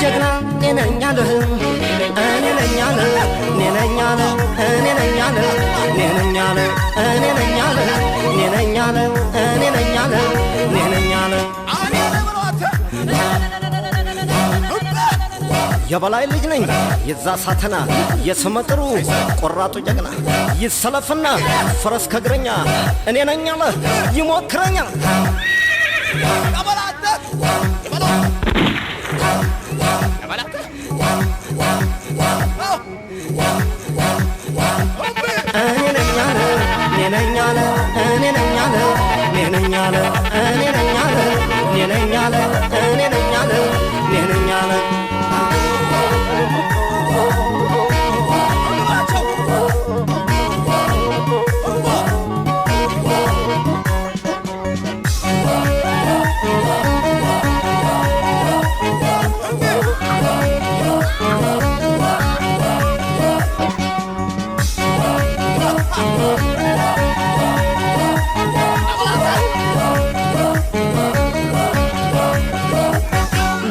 ጀግና ነኛለ እኔ ነኛለ እኔ ነኛለ እኔ ነኛለ እኔ ነኛለ እኔ ነኛለ እኔ ነኛለ እኔ ነኛለ እኔ ነኛለ የበላይ ልጅ ነኝ የዛ ሳተና የስመጥሩ ቆራጡ ጀግና ይሰለፍና ፈረስ ከግረኛ እኔ ነኛለ ይሞክረኛ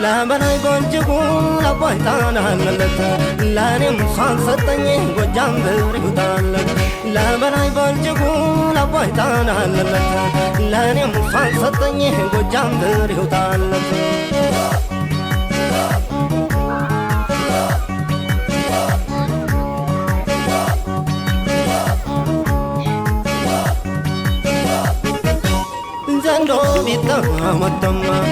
ለበላይ ጎንጅጉ ለባይታና አለለት ለኔም ሳንሰጠኝ ጎጃም ብርጉታለት ለበላይ ጎንጅጉ ለባይታና አለለት ለኔም ሳንሰጠኝ ጎጃም ብርጉታለት ዘንዶ ቢታ ወደማ